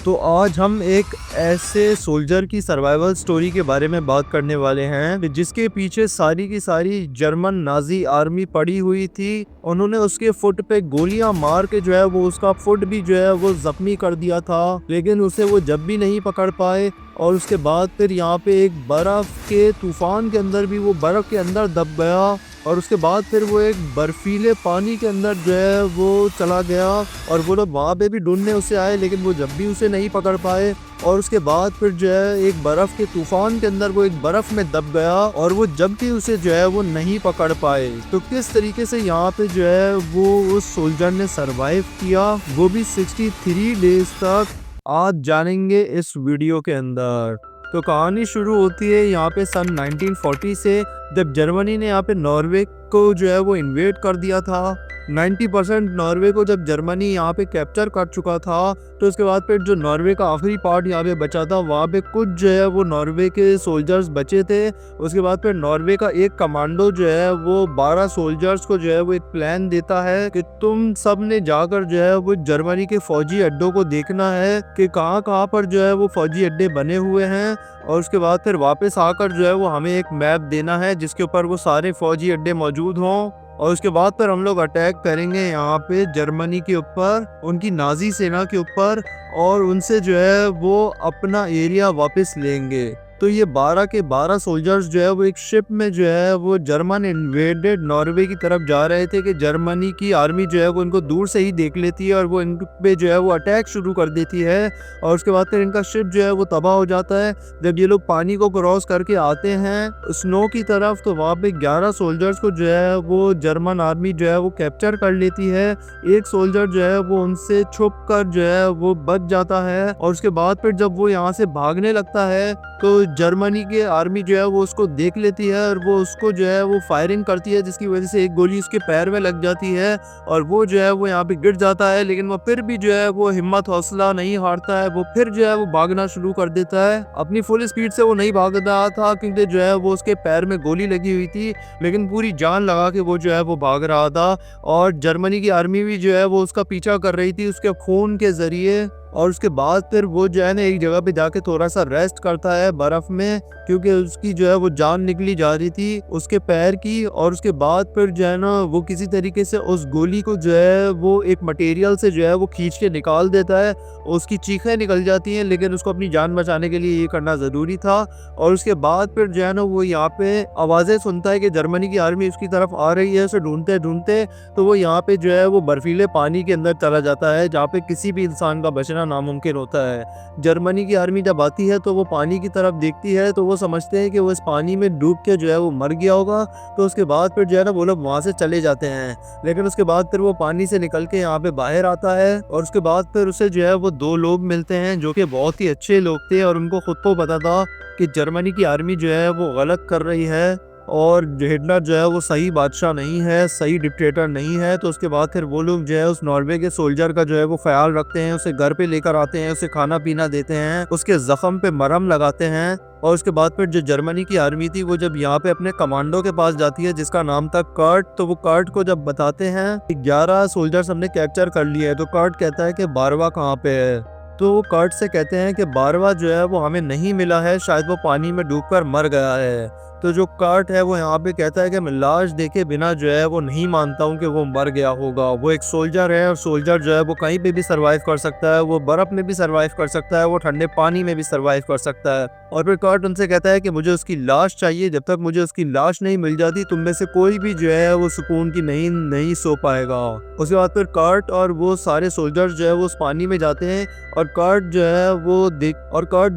तो आज हम एक ऐसे सोल्जर की सर्वाइवल स्टोरी के बारे में बात करने वाले हैं जिसके पीछे सारी की सारी जर्मन नाजी आर्मी पड़ी हुई थी। उन्होंने उसके फुट पे गोलियां मार के जो है वो उसका फुट भी जो है वो जख्मी कर दिया था, लेकिन उसे वो जब भी नहीं पकड़ पाए। और उसके बाद फिर यहाँ पे एक बर्फ के तूफान के अंदर भी वो बर्फ के अंदर दब गया। और उसके बाद फिर वो एक बर्फीले पानी के अंदर जो है वो चला गया। और वो लोग वहाँ पे भी ढूंढने उसे आए, लेकिन वो जब भी उसे नहीं पकड़ पाए। और उसके बाद फिर जो है एक बर्फ के तूफान के अंदर वो एक बर्फ में दब गया, और वो जब भी उसे जो है वो नहीं पकड़ पाए। तो किस तरीके से यहाँ पे जो है वो उस सोल्जर ने सरवाइव किया, वो भी 63 डेज तक, आज जानेंगे इस वीडियो के अंदर। तो कहानी शुरू होती है यहाँ पे सन 1940 से, जब जर्मनी ने यहाँ पे नॉर्वे को जो है वो इन्वेड कर दिया था। 90% नॉर्वे को जब जर्मनी यहाँ पे कैप्चर कर चुका था, तो उसके बाद फिर जो नॉर्वे का आखिरी पार्ट यहाँ पे बचा था, वहाँ पे कुछ जो है वो नॉर्वे के सोल्जर्स बचे थे। उसके बाद फिर नॉर्वे का एक कमांडो जो है वो 12 सोल्जर्स को जो है वो एक प्लान देता है कि तुम सब ने जाकर जो है वो जर्मनी के फौजी अड्डों को देखना है कि कहाँ कहाँ पर जो है वो फौजी अड्डे बने हुए हैं। और उसके बाद फिर वापस आकर जो है वो हमें एक मैप देना है जिसके ऊपर वो सारे फौजी अड्डे मौजूद हों। और उसके बाद फिर हम लोग अटैक करेंगे यहाँ पे जर्मनी के ऊपर, उनकी नाजी सेना के ऊपर, और उनसे जो है वो अपना एरिया वापस लेंगे। तो ये 12 के 12 सोल्जर्स जो है वो एक शिप में जो है वो जर्मन इन्वेडेड नॉर्वे की तरफ जा रहे थे कि जर्मनी की आर्मी जो है वो इनको दूर से ही देख लेती है और वो इन पे जो है वो अटैक शुरू कर देती है। और उसके बाद फिर इनका शिप जो है वो तबाह हो जाता है। जब ये लोग पानी को क्रॉस करके आते हैं स्नो की तरफ, तो वहाँ पे 11 सोल्जर्स को जो है वो जर्मन आर्मी जो है वो कैप्चर कर लेती है। एक सोल्जर जो है वो उनसे छुप कर जो है वो बच जाता है। और उसके बाद फिर जब वो यहाँ से भागने लगता है, तो जर्मनी के आर्मी जो है वो उसको देख लेती है और वो उसको जो है वो फायरिंग करती है, जिसकी वजह से एक गोली उसके पैर में लग जाती है और वो जो है वो यहाँ पे गिर जाता है। लेकिन वो फिर भी जो है वो हिम्मत हौसला नहीं हारता है, वो फिर जो है वो भागना शुरू कर देता है। अपनी फुल स्पीड से वो नहीं भाग रहा था क्योंकि जो है वो उसके पैर में गोली लगी हुई थी, लेकिन पूरी जान लगा के वो जो है वो भाग रहा था। और जर्मनी की आर्मी भी जो है वो उसका पीछा कर रही थी उसके खून के जरिए। और उसके बाद फिर वो जो है ना एक जगह पे जाके थोड़ा सा रेस्ट करता है बर्फ में, क्योंकि उसकी जो है वो जान निकली जा रही थी उसके पैर की। और उसके बाद फिर जो है ना वो किसी तरीके से उस गोली को जो है वो एक मटेरियल से जो है वो खींच के निकाल देता है। उसकी चीखें निकल जाती हैं, लेकिन उसको अपनी जान बचाने के लिए ये करना ज़रूरी था। और उसके बाद फिर जो है ना वो यहाँ पे आवाज़ें सुनता है कि जर्मनी की आर्मी उसकी तरफ आ रही है। उसे ढूंढते ढूंढते तो वो यहाँ पे जो है वो बर्फीले पानी के अंदर चला जाता है, जहाँ पे किसी भी इंसान का बचना नामुमकिन होता है। जर्मनी की आर्मी जब आती है तो वो पानी की तरफ देखती है, तो वो समझते हैं कि वो इस पानी में डूब के जो है वो मर गया होगा। तो उसके बाद फिर जो है ना वो लोग वहाँ से चले जाते हैं। लेकिन उसके बाद फिर वो पानी से निकल के यहाँ पे बाहर आता है, और उसके बाद फिर उसे जो है वो 2 लोग मिलते हैं जो कि बहुत ही अच्छे लोग थे, और उनको खुद को पता था कि जर्मनी की आर्मी जो है वो गलत कर रही है और हिटलर जो है वो सही बादशाह नहीं है, सही डिक्टेटर नहीं है। तो उसके बाद फिर वो लोग जो है उस नॉर्वे के सोल्जर का जो है वो ख्याल रखते हैं, उसे घर पे लेकर आते हैं, उसे खाना पीना देते हैं, उसके जख्म पे मरहम लगाते हैं। और उसके बाद फिर जो जर्मनी की आर्मी थी वो जब यहाँ पे अपने कमांडो के पास जाती है जिसका नाम था कर्ट, तो वो कर्ट को जब बताते हैं कि 11 सोल्जर्स हमने कैप्चर कर लिए हैं, तो कर्ट कहता है कि 12वां कहाँ पे है। तो वो कर्ट से कहते हैं कि 12वां जो है वो हमें नहीं मिला है, शायद वो पानी में डूबकर मर गया है। तो जो कर्ट है वो यहाँ पे कहता है कि मैं लाश देखे बिना जो है वो नहीं मानता हूँ कि वो मर गया होगा। वो एक सोल्जर है, और सोल्जर जो है वो कहीं पे भी सरवाइव कर सकता है, वो बर्फ में भी सरवाइव कर सकता है, वो ठंडे पानी में भी सरवाइव कर सकता है। और फिर कर्ट उनसे कहता है कि मुझे उसकी लाश चाहिए, जब तक मुझे उसकी लाश नहीं मिल जाती तुम में से कोई भी जो है वो सुकून की नींद नहीं सो पाएगा। उसके बाद फिर कर्ट और वो सारे सोल्जर्स जो है वो उस पानी में जाते हैं, और कर्ट जो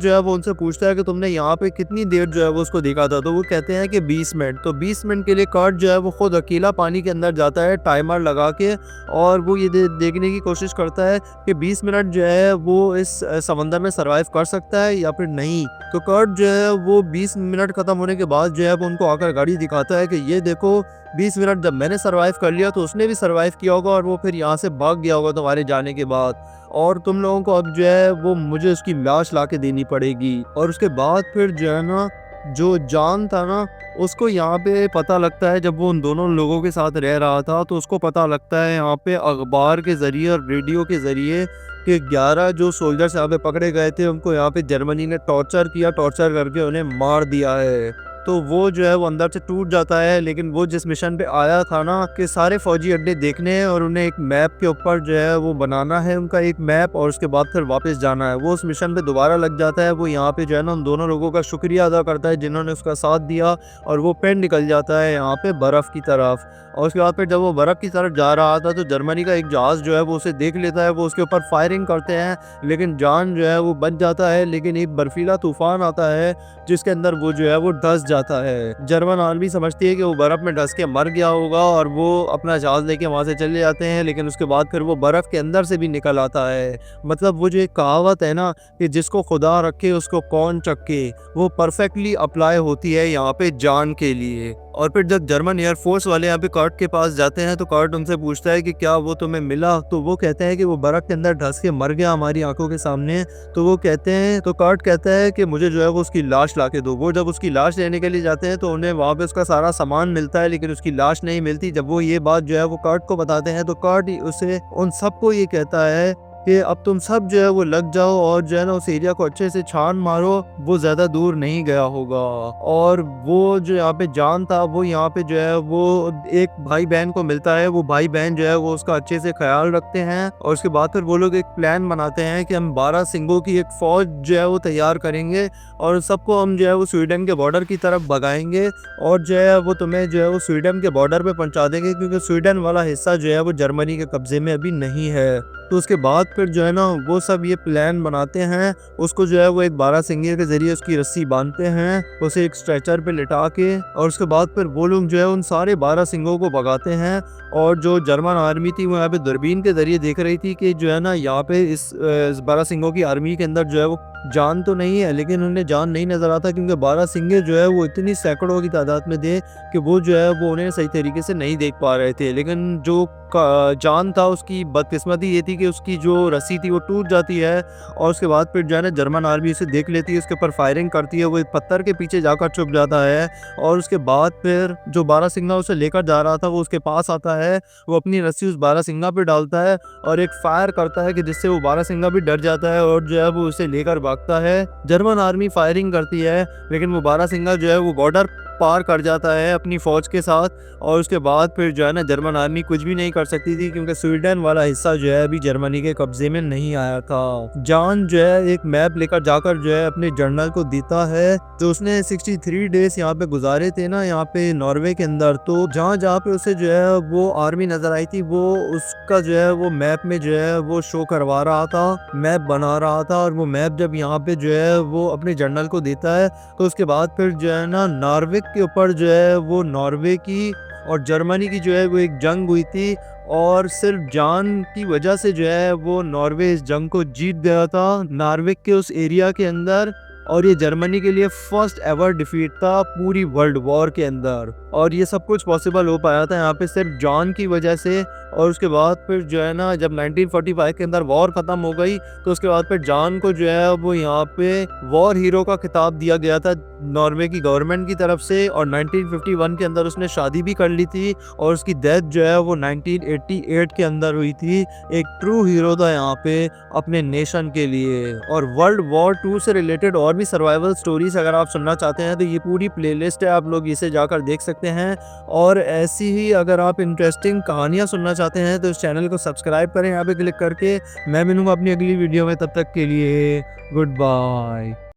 है वो उनसे पूछता है कि तुमने यहाँ पे कितनी देर जो है वो उसको देखा था। तो वो कहते हैं कि 20 मिनट। तो 20 मिनट के लिए कर्ट जो है वो खुद अकेला पानी के अंदर जाता है टाइमर लगा के, और वो ये देखने की कोशिश करता है कि 20 मिनट जो है वो इस समंदर में सरवाइव कर सकता है या फिर नहीं। तो कर्ट जो है वो 20 मिनट खत्म होने के बाद जो है वो उनको आकर गाड़ी दिखाता है कि ये देखो 20 मिनट जब मैंने सरवाइव कर लिया तो उसने भी सरवाइव किया होगा, और वो फिर यहाँ से भाग गया होगा तुम्हारे जाने के बाद, और तुम लोगों को अब जो है वो मुझे उसकी लाश ला के देनी पड़ेगी। और उसके बाद फिर जो है ना जो जॉन था ना, उसको यहाँ पे पता लगता है जब वो उन दोनों लोगों के साथ रह रहा था, तो उसको पता लगता है यहाँ पे अखबार के ज़रिए और रेडियो के ज़रिए कि 11 जो सोल्जर्स यहाँ पे पकड़े गए थे, उनको यहाँ पे जर्मनी ने टॉर्चर किया, टॉर्चर करके उन्हें मार दिया है। तो वो जो है वो अंदर से टूट जाता है, लेकिन वो जिस मिशन पे आया था ना कि सारे फौजी अड्डे देखने हैं और उन्हें एक मैप के ऊपर जो है वो बनाना है उनका एक मैप, और उसके बाद फिर वापस जाना है, वो उस मिशन पे दोबारा लग जाता है। वो यहाँ पे जो है ना उन दोनों लोगों का शुक्रिया अदा करता है जिन्होंने उसका साथ दिया, और वो पेन निकल जाता है यहाँ पे बर्फ़ की तरफ। और उसके बाद फिर जब वो बर्फ़ की तरफ जा रहा था तो जर्मनी का एक जहाज़ जो है वो उसे देख लेता है, वो उसके ऊपर फायरिंग करते हैं, लेकिन जॉन जो है वो बच जाता है। लेकिन एक बर्फीला तूफान आता है जिसके अंदर वो जो है वो धंस जाता है। जर्मन आर्मी समझती है कि वो बर्फ़ में धंस के मर गया होगा, और वो अपना जहाज़ लेके वहाँ से चले जाते हैं, लेकिन उसके बाद फिर वो बर्फ़ के अंदर से भी निकल आता है। मतलब वो जो एक कहावत है ना कि जिसको खुदा रखे उसको कौन चक्के, वो परफेक्टली अप्लाई होती है यहाँ पे जॉन के लिए। और फिर जब जर्मन एयरफोर्स वाले यहाँ पे कर्ट के पास जाते हैं तो कर्ट उनसे पूछता है कि क्या वो तुम्हें मिला, तो वो कहते हैं कि वो बर्फ़ के अंदर धंस के मर गया हमारी आंखों के सामने। तो वो कहते हैं, तो कर्ट कहता है कि मुझे जो है वो उसकी लाश ला के दो। वो जब उसकी लाश लेने के लिए जाते हैं तो उन्हें वहाँ पे उसका सारा सामान मिलता है, लेकिन उसकी लाश नहीं मिलती। जब वो ये बात जो है वो कर्ट को बताते हैं तो कर्ट उसे उन सबको ये कहता है कि अब तुम सब जो है वो लग जाओ और जो है ना उस एरिया को अच्छे से छान मारो, वो ज़्यादा दूर नहीं गया होगा। और वो जो यहाँ पे जॉन था वो यहाँ पे जो है वो एक भाई बहन को मिलता है, वो भाई बहन जो है वो उसका अच्छे से ख्याल रखते हैं, और उसके बाद फिर वो लोग एक प्लान बनाते हैं कि हम 12 सिंगों की एक फ़ौज जो है वो तैयार करेंगे, और सबको हम जो है वो स्वीडन के बॉर्डर की तरफ भगाएंगे, और जो है वो तुम्हें जो है वो स्वीडन के बॉर्डर पे पहुंचा देंगे, क्योंकि स्वीडन वाला हिस्सा जो है वो जर्मनी के कब्जे में अभी नहीं है। तो उसके बाद फिर जो है ना वो सब ये प्लान बनाते हैं, उसको जो है वो एक 12 सिंगे के ज़रिए उसकी रस्सी बांधते हैं, उसे एक स्ट्रेचर पे लिटा के, और उसके बाद फिर वो लोग जो है उन सारे 12 सिंगों को भगाते हैं। और जो जर्मन आर्मी थी वो यहाँ पे दूरबीन के ज़रिए देख रही थी कि जो है ना यहाँ पे इस 12 सिंगों की आर्मी के अंदर जो है वो जान तो नहीं है, लेकिन उन्हें जान नहीं नज़र आता, क्योंकि 12 सिंगे जो है वो इतनी सैकड़ों की तादाद में थे कि वो जो है वो उन्हें सही तरीके से नहीं देख पा रहे थे। लेकिन जो जॉन था उसकी बदकिस्मती ये थी कि उसकी जो रस्सी थी वो टूट जाती है, और उसके बाद फिर जो है ना जर्मन आर्मी उसे देख लेती है, उसके ऊपर फायरिंग करती है, वो एक पत्थर के पीछे जाकर छुप जाता है। और उसके बाद फिर जो 12 सिंगा उसे लेकर जा रहा था वो उसके पास आता है, वो अपनी रस्सी उस 12 सिंगा पे डालता है और एक फायर करता है कि जिससे वो 12 सिंगा भी डर जाता है और जो है वो उसे लेकर भागता है। जर्मन आर्मी फायरिंग करती है, लेकिन वो 12 सिंगा जो है वो बॉर्डर पार कर जाता है अपनी फौज के साथ, और उसके बाद फिर जो है ना जर्मन आर्मी कुछ भी नहीं कर सकती थी, क्योंकि स्वीडन वाला हिस्सा जो है अभी जर्मनी के कब्जे में नहीं आया था। जॉन जो है एक मैप लेकर जाकर जो है अपने जनरल को देता है, तो उसने 63 डेज यहाँ पे गुजारे थे ना यहाँ पे नॉर्वे के अंदर, तो जहाँ जहाँ पे उसे जो है वो आर्मी नजर आई थी वो उसका जो है वो मैप में जो है वो शो करवा रहा था, मैप बना रहा था। और वो मैप जब यहाँ पे जो है वो अपने जनरल को देता है तो उसके बाद फिर जो है ना नॉर्वे के ऊपर जो है वो नॉर्वे की और जर्मनी की जो है वो एक जंग हुई थी, और सिर्फ जॉन की वजह से जो है वो नॉर्वे इस जंग को जीत गया था नॉर्वे के उस एरिया के अंदर। और ये जर्मनी के लिए फर्स्ट एवर डिफीट था पूरी वर्ल्ड वॉर के अंदर, और ये सब कुछ पॉसिबल हो पाया था यहाँ पे सिर्फ जॉन की वजह से। और उसके बाद फिर जो है ना जब 1945 के अंदर वॉर ख़त्म हो गई तो उसके बाद फिर जॉन को जो है वो यहाँ पे वॉर हीरो का खिताब दिया गया था नॉर्वे की गवर्नमेंट की तरफ से। और 1951 के अंदर उसने शादी भी कर ली थी, और उसकी डेथ जो है वो 1988 के अंदर हुई थी। एक ट्रू हीरो था यहाँ पे अपने नेशन के लिए। और वर्ल्ड वॉर 2 से रिलेटेड और भी सर्वाइवल स्टोरीज अगर आप सुनना चाहते हैं तो ये पूरी प्लेलिस्ट है, आप लोग इसे जाकर देख सकते हैं। और ऐसी ही अगर आप इंटरेस्टिंग कहानियाँ सुनना चाहते हैं तो इस चैनल को सब्सक्राइब करें यहाँ पे क्लिक करके। मैं मिलूंगा अपनी अगली वीडियो में, तब तक के लिए गुड बाय।